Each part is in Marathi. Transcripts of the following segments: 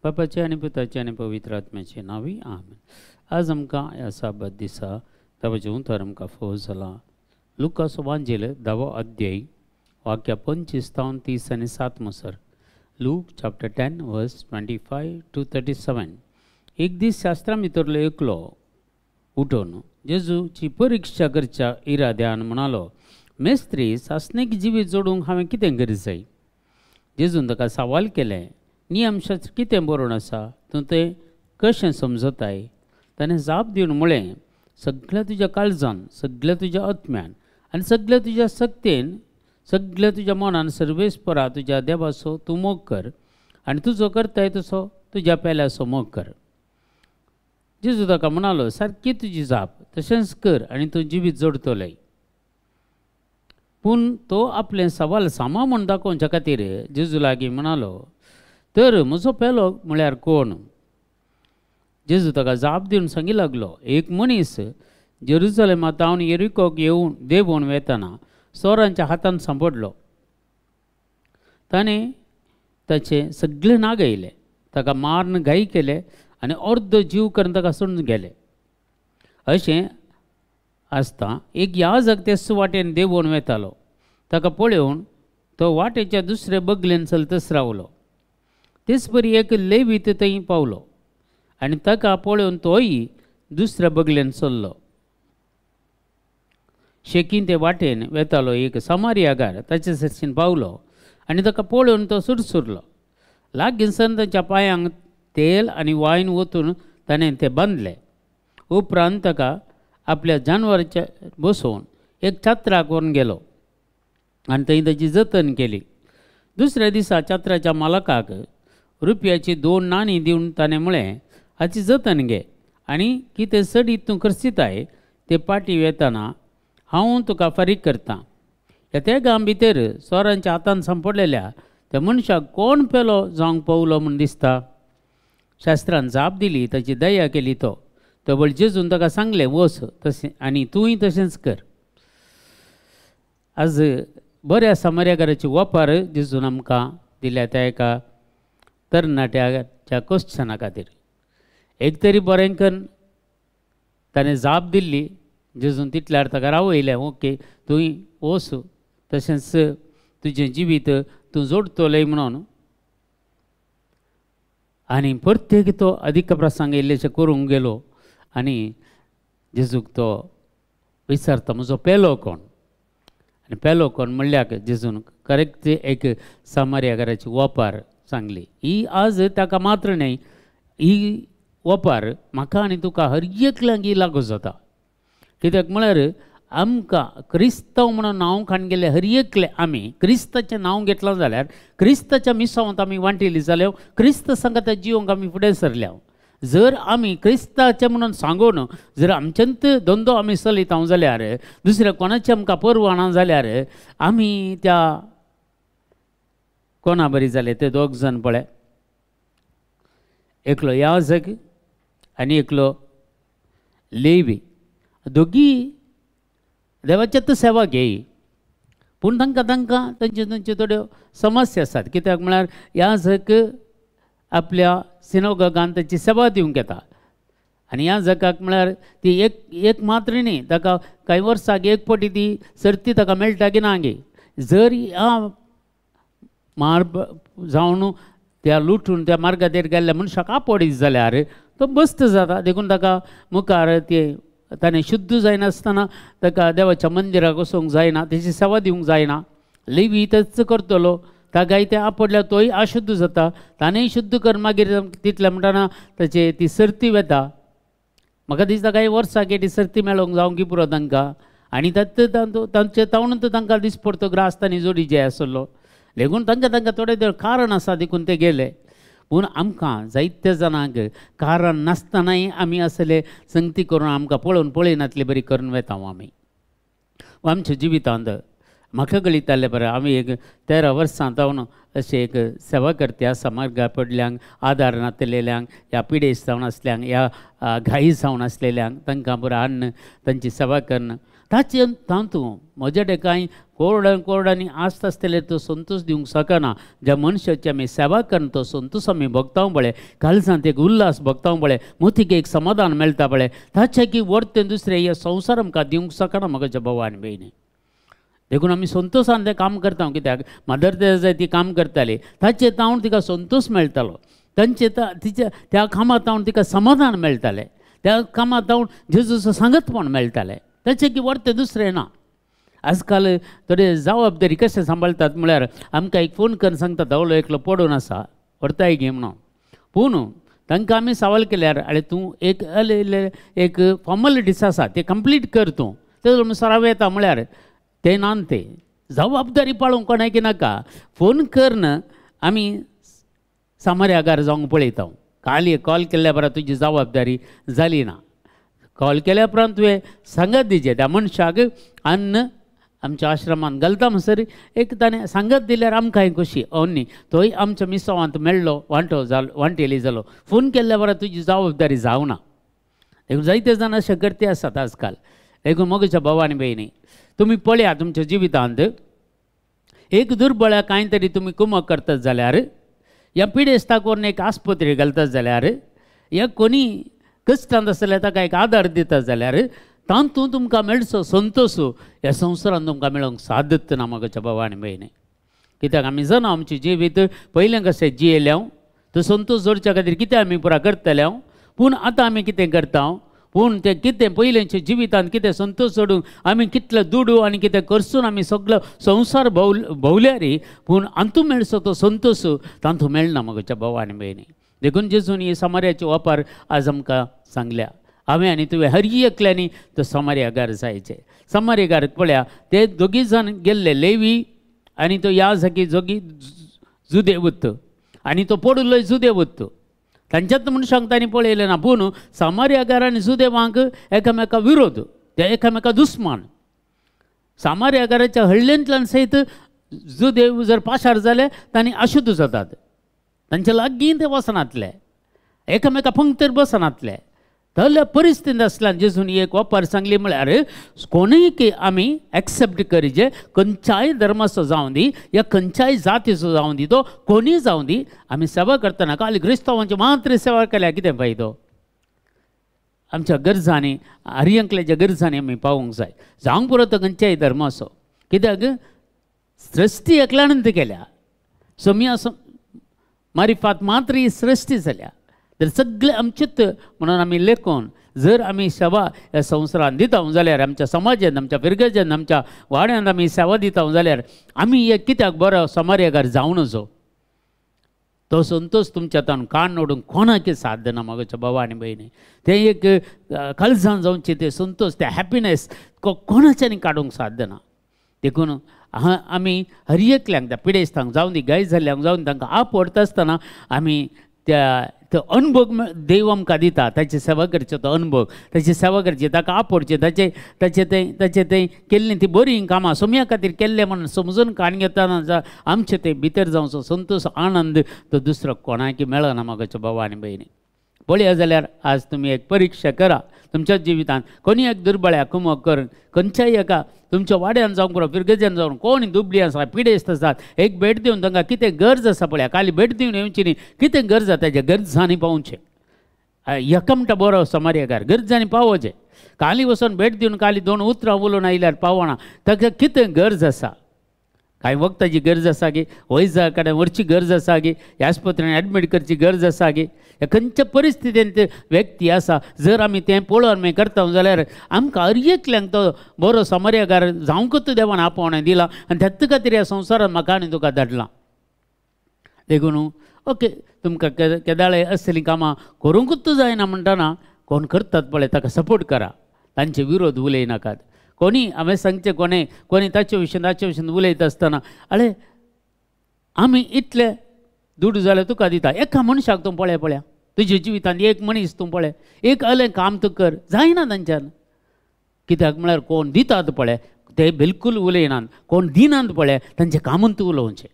बापाचे आनी पुताचे आनी पवित्र आत्म्याचे नावी आमेन. आज आमकां ह्या साबत दिसा ताचे उतर आमकां फोव जाला. लुकास वांजेल 10 अध्याय वाक्य 25 ते 30 आनी 7 मसर. लूक चॅप्टर 10 वर्स 25 to 37. एक दीस शास्त्रां भितरलो एकलो उठून जेजूची परीक्षा करच्या इराद्यान म्हणालो, मेस्त्री, सासणेक जिवीत जोडूंक हांवें कितें करूं जाय? जेजून ताका सवाल केलें, नियमशास्त्र कितें बरोवन आसा, तूं तें कशें समजताय? ताणें जाप दिवन म्हळें, सगळ्या तुज्या काळजान, सगळ्या तुज्या आत्म्यान आनी सगळ्या तुज्या शक्तीन, सगळ्या तुज्या मनान सर्वेस्परा तुज्या देवाचो तूं मोग कर आनी तुजो करताय तसो तुज्या पेल्याचो मोग कर. जेजू ताका म्हणालो, सारकी तुजी जाप, तशेंच कर आनी तूं जिवीत जोडतलें. पूण तो आपलें सवाल सामा म्हूण दाखोवच्या खातीर जेजू लागीं म्हणालो, तर म्हजो पेलो म्हळ्यार कोण? जेजू ताका जाप दिवन सांगी लागलो, एक मनीस जेरुसलेमांतावन येरिकोक येवन देंवून वेतना चोरांच्या हातान सांपडलो. ताणें ताचे सगळे नाग येयले, ताका मारून घाई केले आनी अर्दो जीव करून ताका सोडून गेले. अशें आसता एक याजक तेच वाटेन देंवून वेतालो. ताका पळोवन तो वाटेच्या दुसरे बगलेन चलतच रावलो. तेच परी एक लेवीत थंय पावलो आनी ताका पळोवन तोय दुसऱ्या बगलेन चल्लो. शेकीन ते वाटेन वेतालो एक समारियागार ताचे सरशीन पावलो आनी ताका पळोवन तो सुरसुरलो. लागींसन ताच्या पांयांक तेल आनी वायन ओतून ताणें ते बांदले. उपरांत ताका आपल्या जानवराच्या बसोवन एक छत्राक व्हरून गेलो आनी थंय ताची जतन केली. दुसऱ्या दिसा छत्राच्या मालकाक रुपयाची 2 नाणी दिवन ताणें म्हळें, हाची जतन घे आनी कितें सडीत तूं खर्चिताय ते पाटी वेतना हांव तुका फारीक करतां. ह्या तेगां भितर चोरांच्या हातान सांपडलेल्या त्या मनशाक कोण पेलो जावंक पावलो म्हूण दिसता? शास्त्रान जाप दिली, ताची दया केली. तो बळ जेजून ताका सांगलें, वच तशें आनी तूंय तशेंच कर. आज बऱ्या समार्यागाराची वापर जेजून आमकां दिल्या त्या एका तरणाट्याच्या क्वेश्चना खातीर. एक तरी बरें करून ताणें जाप दिल्ली, जेजून तितल्यार ताका रावयलें, ओके तुंय वच तशेंच तुजें जिवीत तूं जोडतलें म्हणून. आनी प्रत्येक तो अधिक प्रसंग इल्लेशें करूंक गेलो आनी जेजूक तो विचारता, म्हजो पेलो कोण? आनी पेलो कोण म्हणल्याक जेजून करेक्ट एक समार्यागाराची वापार सांगली. ही आज ताका मात्र न्हय, ही वापार म्हाका आनी तुका हर एकल्यांक ही लागू जाता. कित्याक म्हळ्यार आमकां क्रिस्तांव म्हणून नांव खाण गेले हर एकले आमी क्रिस्ताचें नांव घेतलां जाल्यार क्रिस्ताच्या मिसांवांत आमी वांटिल्लीं जाल्यार क्रिस्त संगत जिवंक आमी फुडें सरल्या. जर आमी क्रिस्ताचें म्हणून सांगून जर आमच्यांत धंदो आमी चलयता जाल्यार दुसऱ्या कोणाचें आमकां परवाना जाल्यार आमी त्या कोणा बरी जाले ते 2 जण पळय, एकलो याजक आनी एकलो लेवी, दोगी देवाचें सेवा घेय. पूण तांकां तांच्यो थोड्यो समस्या आसात. कित्याक म्हळ्यार याजक आपल्या सिनोगांत ताची सेवा दिवंक येता आनी ह्या जगाक म्हळ्यार ती एक मात्र न्ही, ताका कांय वर्सांक एक फावटी ती सर्ती ताका मेळटा की ना गे. जर ह्या मार जावन त्या लुटून त्या मार्गाचेर गेल्ल्या मनशाक आपडीत जाल्यार तो बस्त जाता. देखून ताका मुखार ते ताणें शुद्ध जायनासतना ताका देवाच्या मंदिराक वचूंक जायना, तेची सेवा दिवंक जायना. लेवी तेच करतलो, ताकाय तें आपडल्यार तोय अशुद्ध जाता, ताणेंय शुद्ध कर. मागीर तितल्या म्हणटना ताचे ती सर्ती वेता. म्हाका दिसता कांय वर्सांक ती सर्ती मेळोंक जावंक पुरो तांकां. आनी तांचे तावणूच तांकां दिसपडतो ग्रास तांणी जोडी जे आसलो. देखून तांकां थोडे कारण आसा देखून ते गेले. पूण आमकां जायत्या जाणांक कारण नासतनाय आमी असले संगती करून आमकां पळोवन पळयनातले बरी करून वेता आमी. आमच्या जिवितांत म्हाका कळितालें बरें, आमी एक 13 वर्सां जावन अशें एक सेवा करते समार्गा पडल्यांक, आदार नातलेल्यांक, ह्या पिडेस जावन आसल्यांक, ह्या घाई जावन आसलेल्यांक तांकां बरें हाडून तांची सेवा करून ताचे तातूंत म्हजे कांय कोरडांनी आस्त आसतले तो संतोष दिवंक शकना. ज्या मनशाची आमी सेवा करना तो संतोष आमी भोगतां पळय, काळजांत एक उल्हास भोगतां पळय, मोतीक एक समाधान मेळटा पळय, ताचे की वर्तें दुसरें हे संवसार आमकां दिवंक शकना म्हाज्या भावा आनी भयणी. देखून आमी संतोशान तें काम करता. कित्याक मदर तेरेसा ती काम करताली, ताचे तावून तिका संतोष मेळटालो, तांचे तिच्या त्या कामां तावून तिका समाधान मेळटालें, त्या कामां तावून जेजूचो सांगतपण मेळटालें, ताचे की वर्तें दुसरें ना. आजकाल थोडे जबाबदारी कशें सांबाळटात म्हळ्यार आमकां एक फोन करून सांगतात आवलो एकलो पडून आसा व्हरताय घे म्हणून. पूण तांकां आमी सवाल केल्यार आरे तूं एक फॉर्मेलिटीज आसा ते कंप्लीट कर, तूं तेजो सराव येता म्हळ्यार ते नान ते जबाबदारी पाळूंक कोणाक नाका. फोन करन आमी सामर्यागार जावंक पळयता. कॉल केल्ल्या बरा तुजी जबाबदारी जाली ना. कॉल केल्या उपरांत तुवें सांगत दिजें त्या मनशाक अन्न आमच्या आश्रमांत घालता म्हणसर एक ताणें सांगत दिल्यार आमकांय खोशी. न्ही तोय आमच्या मिसवांत मेळ्ळो, वांटेली जालो. फोन केल्ल्या बरा तुजी जबाबदारी जावना. देखून जायते जाण अशे करते आसात आजकाल. देखून मोगेच्या भावानी भयणी, तुमी पळया तुमच्या जिवितांत एक दुर्बळ्या कांय तरी तुमी कुमक करतात जाल्यार, या पिडेस्ताक व्हरून एक आस्पत्री घालतात जाल्यार, या कोणी कश्टांत आसल्यार ताका एक आदार दितात जाल्यार तातूंत तुमकां मेळचो संतोश ह्या संवसारांत तुमकां मेळोंक सादत ना मोगेच्या भावा आनी भयणी. कित्याक आमी जाणा आमचें जिवीत पयलें कशें जियेल्या, तो संतोष जोडच्या खातीर कितें आमी पुरा करतले. पूण आतां आमी कितें करता, पूण तें कितें पयलेंच्या जिवितांत कितें संतोष सोडून आमी कितले दुडू आनी कितें करसून आमी सगळो संवसार भोंवल्यार पूण अंतू मेळचो तो संतोष तांतू मेळना मोगेच्या भावा आनी भयणी. देखून जेजून ही समार्याचे वापर आज आमकां सांगल्या. हांवें आनी तुवें हर एकल्यांनी तो समार्यागार जायचे. समार्यागार पळया, ते दोगी जाण गेल्ले, लेवी आनी तो याजकी जोगी जुदे वत आनी तो पडुलोय जुदे वत. तांच्यात मनशांक तांणी पळयलें ना. पूण समार्यागार आनी जुदेवांक एकामेका विरोध, ते एकामेका दुस्मान. समार्यागाराच्या हळ्ळेंतल्यान सयत जुदे जर पाशार जाले तांणी अशुद्ध जातात. तांच्या लागीं ते वचनातले, एकामेका पंक्तीर बसनातले. तसल्या परिस्थितींत आसल्यान जेजून एक वापर सांगली म्हळ्यार कोणीय आमी एक्सेप्ट करीजे, खंयच्याय धर्माचो जावं दी या खंयच्याय जातीचो जावं दी, तो कोणीय जावं दी, आमी सेवा करतना खाली क्रिस्तांवांची मात्र सेवा केल्या कितें फायदो. आमच्या गरजांनी आर्यंकल्याच्या गरजांनी आमी पावूंक जाय, जावंक पुरो तो खंयच्याय धर्माचो. कित्याक सृश्टी एकल्यानंत केल्या, सोम्या मारिफात मात्र ही सृश्टी जाल्या. तर सगळे आमचेच म्हणून आमी लेखून जर आमी सेवा ह्या संवसारांत दिता जाल्यार, आमच्या समाजांत, आमच्या पिरगेजांत, आमच्या वाड्यांत आमी सेवा दिता जाल्यार आमी एक कित्याक बरो समार्यागार जावं नजो. तो संतोष तुमच्या तान कान ओडूंक कोणाक साध्य ना मोगेच्या भावा आनी भयणी. ते एक काळजान जावचे ते संतोष, ते हॅपिनेस कोणाच्यानी काडूंक साध्य ना. देखून आमी हर एकल्यांक त्या पिडेस्तांक जावं दी गाय जाल्ल्यांक जावं तांकां आप व्हरता आसतना आमी तो अनुभव देव आमकां दिता, ताची सेवा करची, तो अनुभव ताची सेवा करची, ताका आपडचे, ताचे ते केल्लीं ती बरीं कामां सोम्या खातीर केल्ले म्हणून समजून काण घेतना आमचे ते भितर जावचो संतोष आनंद तो दुसरो कोणाक मेळना मोगाच्या भावा आनी भयणी. पळया जाल्यार आज तुमी एक परीक्षा करा तुमच्या जिवितांत. कोणी एक दुर्बळ्या कुमक करून खंयच्याय एका तुमच्या वाड्यान जावं पुरो पिरगेजान जावन कोण दुबळी आसा, पिडेस्त आसात, एक भेट दिवन तांकां कितें गरज आसा पळया, खाली भेट दिवन येवची न्ही, कितें गरज आसा तेज्या गरजांनी पावचे. एकमटा बरो समार्यागार गरजांनी पावोवचे. खाली वचून भेट दिवन खाली दोन उतरां उलोवन आयल्यार पावना. ताका कितें गरज आसा, कांय वखदाची गरज आसा गे, वैजा कडेन व्हरची गरज आसा गे, ह्या आस्पत्रेन एडमीट करची गरज आसा गे, खंयच्या परिस्थितींत व्यक्ती आसा, जर आमी तें पळोवन आमी करता जाल्यार आमकां हर एकल्यांक तो बरो समार्यागार जावंकूच देवान आपोवणें दिलां आनी तेच खातीर ह्या संवसारांत म्हाका आनी तुका धाडलां. देखून ओके, तुमकां केदाळे असलीं कामां करूंकूच जायना म्हणटना कोण करतात पळय ताका सपोर्ट करा, तांचे विरोध उलयनाकात. कोणी हांवें सांगचें कोणी ताचे विशयी उलयता आसतना अळे आमी इतले दूड जाल्यार तुका दिता. एका मनशाक तूं पळया तुज्या जिवितांत एक मनीस तूं पळय, एक अलें काम तूं कर, जायना तांच्यान. कित्याक म्हळ्यार कोण दितात पळय ते बिलकूल उलयनात, कोण दिनात पळय तांचें कामून तूं उलोवचें.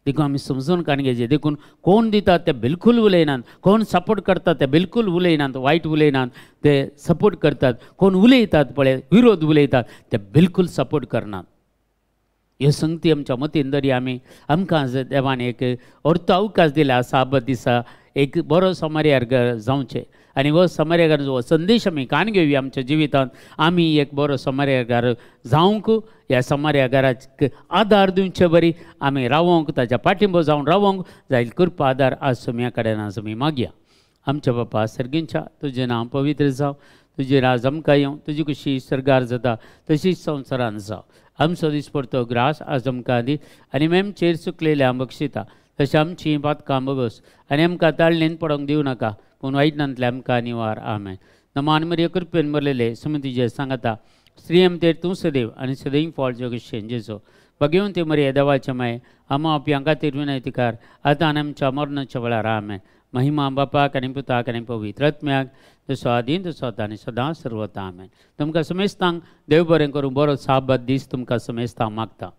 देखून आमी समजून काणगेचे देखून कोण दितात ते बिलकुल उलयनात, कोण सपोर्ट करतात ते बिलकुल उलयनात, वायट उलयनात, ते सपोर्ट करतात. कोण उलयतात पळय विरोध उलयतात ते बिलकुल सपोर्ट करनात. ह्यो संगती आमच्या मतीन दरी आमी आमकां आज देवान एक अर्थ अवकाश दिला साबत दिसा एक बरो समार्यार जावचें आनी हो समार्यागार जो संदेश आमी कान घेवया आमच्या जिवितांत आमी एक बरो समार्यागार जावंक ह्या समार्यागाराक आदार दिवचे बरी आमी रावंक ताच्या पाठिंबो जावन रावंक जाय कृपा आदार आज तुमया कडेन आज आमी मागया. आमच्या बापा सर्गींच्या तुजें नांव पवित्र जावं, तुजें राज आमकां येवं, तुजी कशी सर्गार जाता तशीच संवसारांत जावं. आमचो दिसपडतो ग्रास आज आमकां दी आनी आमचेर चुकलेल्या बक्षिता तशें आमचीं पातकां बगस आनी आमकां ताळणेन पडोवंक दिवं नाका पूण वायटांतल्या आमकां निवार. आमेन. नमान मरिय कृपेन भरलेले सुमतीजे सांगता स्त्री आमचेर तूं सदैव आनी सदैव फॉल जगतशें जेजो बगेवन ते मरे देवाचे माये आमा आपल्या खातीर विनयतिकार आतां आनी आमच्या मरणाच्या वेळार. आमेन. महिमा बापाक आनी पुताक आनी पवित्र आत्म्याक जसो आदीन तसो आतां आनी सदां सर्वता. आमेन. तुमकां समेस्तांक देव बरें करूं. बरो साबत दीस तुमकां समेस्तांक मागता.